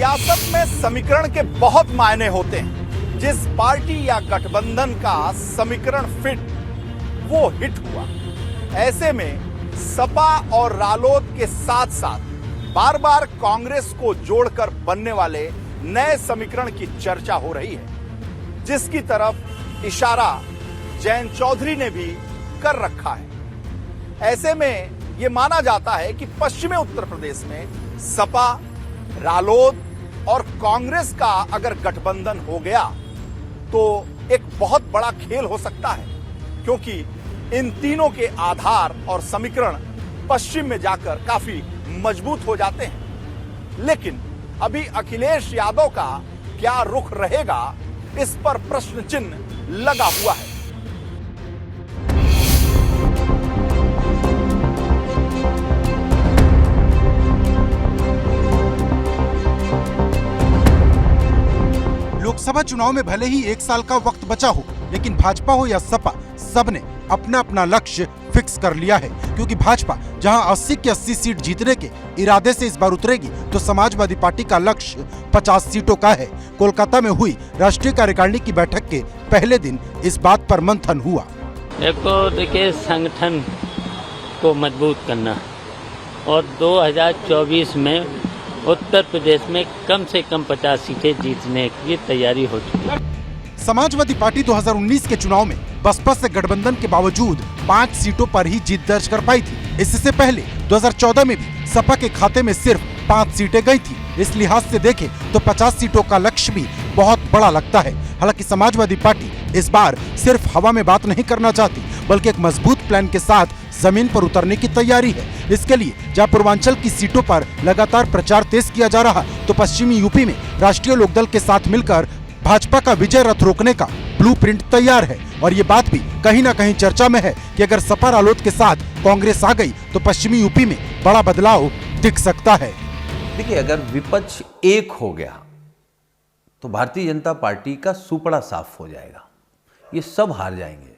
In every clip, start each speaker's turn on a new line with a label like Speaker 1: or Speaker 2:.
Speaker 1: सियासत में समीकरण के बहुत मायने होते हैं। जिस पार्टी या गठबंधन का समीकरण फिट, वो हिट हुआ। ऐसे में सपा और रालोद के साथ साथ बार बार कांग्रेस को जोड़कर बनने वाले नए समीकरण की चर्चा हो रही है, जिसकी तरफ इशारा जयंत चौधरी ने भी कर रखा है। ऐसे में यह माना जाता है कि पश्चिमी उत्तर प्रदेश में सपा, रालोद और कांग्रेस का अगर गठबंधन हो गया तो एक बहुत बड़ा खेल हो सकता है, क्योंकि इन तीनों के आधार और समीकरण पश्चिम में जाकर काफी मजबूत हो जाते हैं। लेकिन अभी अखिलेश यादव का क्या रुख रहेगा, इस पर प्रश्न चिन्ह लगा हुआ है।
Speaker 2: लोकसभा चुनाव में भले ही 1 साल का वक्त बचा हो, लेकिन भाजपा हो या सपा, सबने अपना अपना लक्ष्य फिक्स कर लिया है। क्योंकि भाजपा जहां 80 की 80 सीट जीतने के इरादे से इस बार उतरेगी, तो समाजवादी पार्टी का लक्ष्य 50 सीटों का है। कोलकाता में हुई राष्ट्रीय कार्यकारिणी की बैठक के पहले दिन इस बात पर मंथन हुआ।
Speaker 3: देखिए, संगठन को मजबूत करना और 2024 में उत्तर प्रदेश में कम से कम 50 सीटें जीतने की तैयारी हो चुकी है।
Speaker 2: समाजवादी पार्टी 2019 के चुनाव में बसपा से गठबंधन के बावजूद 5 सीटों पर ही जीत दर्ज कर पाई थी। इससे पहले 2014 में भी सपा के खाते में सिर्फ 5 सीटें गई थी। इस लिहाज से देखें तो 50 सीटों का लक्ष्य भी बहुत बड़ा लगता है। हालांकि समाजवादी पार्टी इस बार सिर्फ हवा में बात नहीं करना चाहती, बल्कि एक मजबूत प्लान के साथ जमीन पर उतरने की तैयारी है। इसके लिए जहां पूर्वांचल की सीटों पर लगातार प्रचार तेज किया जा रहा, तो पश्चिमी यूपी में राष्ट्रीय लोकदल के साथ मिलकर भाजपा का विजय रथ रोकने का ब्लूप्रिंट तैयार है। और ये बात भी कहीं ना कहीं चर्चा में है कि अगर सपा रालोद के साथ कांग्रेस आ गई तो पश्चिमी यूपी में बड़ा बदलाव दिख सकता है।
Speaker 4: देखिए, अगर विपक्ष एक हो गया तो भारतीय जनता पार्टी का सुपड़ा साफ हो जाएगा। ये सब हार जाएंगे,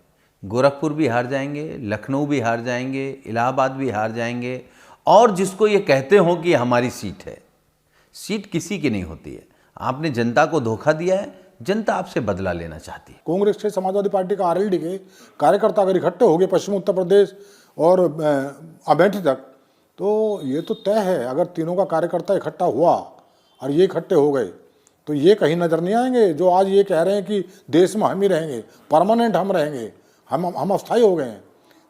Speaker 4: गोरखपुर भी हार जाएंगे, लखनऊ भी हार जाएंगे, इलाहाबाद भी हार जाएंगे। और जिसको ये कहते हो कि हमारी सीट है, सीट किसी की नहीं होती है। आपने जनता को धोखा दिया है, जनता आपसे बदला लेना चाहती है।
Speaker 5: कांग्रेस के समाजवादी पार्टी का आरएलडी के कार्यकर्ता अगर इकट्ठे हो गए पश्चिम उत्तर प्रदेश और अमेठी तक, तो ये तो तय है। अगर तीनों का कार्यकर्ता इकट्ठा हुआ और ये इकट्ठे हो गए तो ये कहीं नजर नहीं आएंगे। जो आज ये कह रहे हैं कि देश में हम ही रहेंगे, परमानेंट हम रहेंगे, हम अस्थायी हो गए हैं,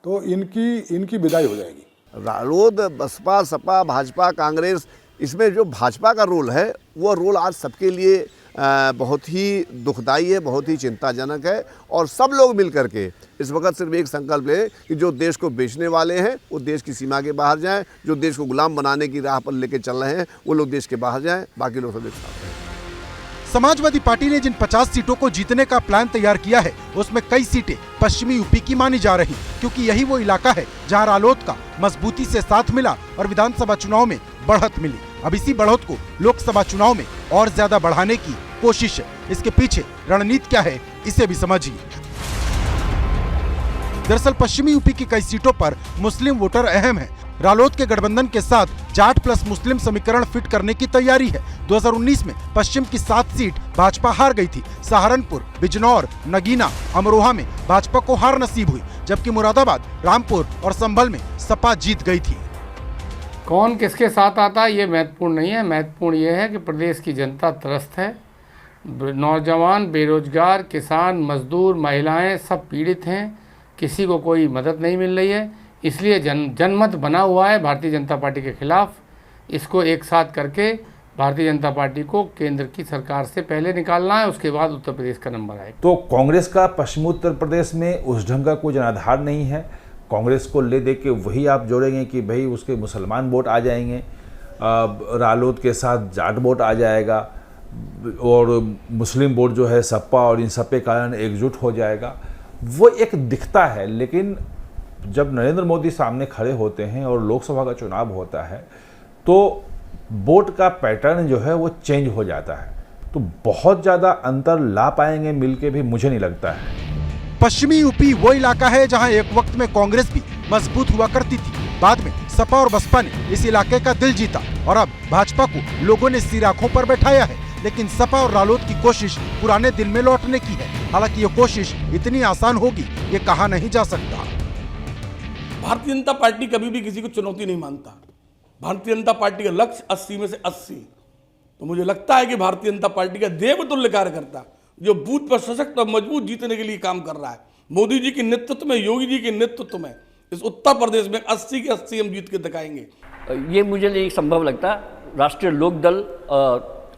Speaker 5: तो इनकी विदाई हो जाएगी।
Speaker 6: रालोद, बसपा, सपा, भाजपा, कांग्रेस, इसमें जो भाजपा का रोल है, वो रोल आज सबके लिए बहुत ही दुखदाई है, बहुत ही चिंताजनक है। और सब लोग मिल करके इस वक्त सिर्फ एक संकल्प है कि जो देश को बेचने वाले हैं वो देश की सीमा के बाहर जाएं, जो देश को गुलाम बनाने की राह पर लेके चल रहे हैं वो लोग देश के बाहर जाएं, बाकी लोग सब एक साथ हैं।
Speaker 2: समाजवादी पार्टी ने जिन 50 सीटों को जीतने का प्लान तैयार किया है, उसमें कई सीटें पश्चिमी यूपी की मानी जा रही, क्योंकि यही वो इलाका है जहां रालोद का मजबूती से साथ मिला और विधानसभा चुनाव में बढ़त मिली। अब इसी बढ़त को लोकसभा चुनाव में और ज्यादा बढ़ाने की कोशिश है। इसके पीछे रणनीति क्या है, इसे भी समझिए। दरअसल पश्चिमी यूपी की कई सीटों पर मुस्लिम वोटर अहम है। रालोद के गठबंधन के साथ जाट प्लस मुस्लिम समीकरण फिट करने की तैयारी है। 2019 में पश्चिम की 7 सीट भाजपा हार गई थी। सहारनपुर, बिजनौर, नगीना, अमरोहा में भाजपा को हार नसीब हुई, जबकि मुरादाबाद, रामपुर और संभल में सपा जीत गई थी।
Speaker 7: कौन किसके साथ आता है ये महत्वपूर्ण नहीं है। महत्वपूर्ण ये है कि प्रदेश की जनता त्रस्त है। नौजवान, बेरोजगार, किसान, मजदूर, महिलाएं सब पीड़ित हैं। किसी को कोई मदद नहीं मिल रही है। इसलिए जनमत बना हुआ है भारतीय जनता पार्टी के खिलाफ। इसको एक साथ करके भारतीय जनता पार्टी को केंद्र की सरकार से पहले निकालना है, उसके बाद उत्तर प्रदेश का नंबर आएगा।
Speaker 8: तो कांग्रेस का पश्चिमी उत्तर प्रदेश में उस ढंग का कोई जनाधार नहीं है। कांग्रेस को ले दे के वही आप जोड़ेंगे कि भाई उसके मुसलमान वोट आ जाएंगे, रालोद के साथ जाट वोट आ जाएगा और मुस्लिम वोट जो है सपा और इन सब के कारण एकजुट हो जाएगा। वो एक दिखता है, लेकिन जब नरेंद्र मोदी सामने खड़े होते हैं और लोकसभा का चुनाव होता है तो वोट का पैटर्न जो है वो चेंज हो जाता है। तो बहुत ज़्यादा अंतर ला पाएंगे मिलके भी, मुझे नहीं लगता है।
Speaker 2: पश्चिमी यूपी वो इलाका है जहां एक वक्त में कांग्रेस भी मजबूत हुआ करती थी। बाद में सपा और बसपा ने इस इलाके का दिल जीता और अब भाजपा को लोगों ने सिर आंखों पर बैठाया है। लेकिन सपा और रालोद की कोशिश पुराने दिन में लौटने की है। हालांकि ये कोशिश इतनी आसान होगी ये कहा नहीं जा सकता।
Speaker 9: भारतीय जनता पार्टी कभी भी किसी को चुनौती नहीं मानता। भारतीय जनता पार्टी का लक्ष्य 80 में से 80। तो मुझे लगता है कि भारतीय जनता पार्टी का देवतुल्य कार्यकर्ता जो बूथ पर सशक्त और मजबूत जीतने के लिए काम कर रहा है, मोदी जी के नेतृत्व में, योगी जी के नेतृत्व में इस उत्तर प्रदेश में 80 के 80 हम जीत के दिखाएंगे।
Speaker 10: ये मुझे नहीं संभव लगता। राष्ट्रीय लोकदल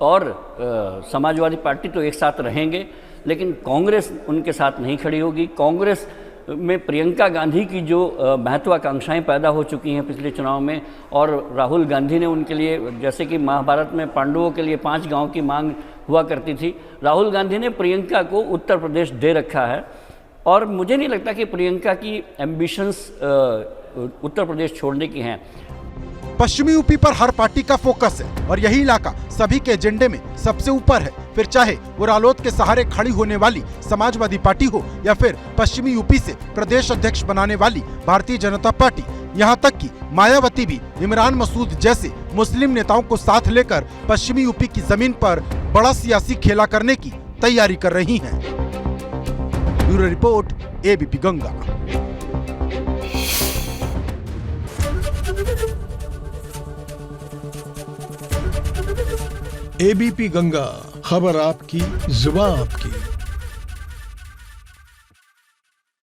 Speaker 10: और समाजवादी पार्टी तो एक साथ रहेंगे, लेकिन कांग्रेस उनके साथ नहीं खड़ी होगी। कांग्रेस में प्रियंका गांधी की जो महत्वाकांक्षाएं पैदा हो चुकी हैं पिछले चुनाव में, और राहुल गांधी ने उनके लिए, जैसे कि महाभारत में पांडवों के लिए 5 गांव की मांग हुआ करती थी, राहुल गांधी ने प्रियंका को उत्तर प्रदेश दे रखा है। और मुझे नहीं लगता कि प्रियंका की एम्बिशंस उत्तर प्रदेश छोड़ने की हैं।
Speaker 2: पश्चिमी यूपी पर हर पार्टी का फोकस है और यही इलाका सभी के एजेंडे में सबसे ऊपर है। फिर चाहे वो रालोद के सहारे खड़ी होने वाली समाजवादी पार्टी हो या फिर पश्चिमी यूपी से प्रदेश अध्यक्ष बनाने वाली भारतीय जनता पार्टी, यहाँ तक कि मायावती भी इमरान मसूद जैसे मुस्लिम नेताओं को साथ लेकर पश्चिमी यूपी की जमीन पर बड़ा सियासी खेला करने की तैयारी कर रही हैं। Bureau report, ABP Ganga.
Speaker 11: ABP Ganga, खबर आपकी, जुबान आपकी।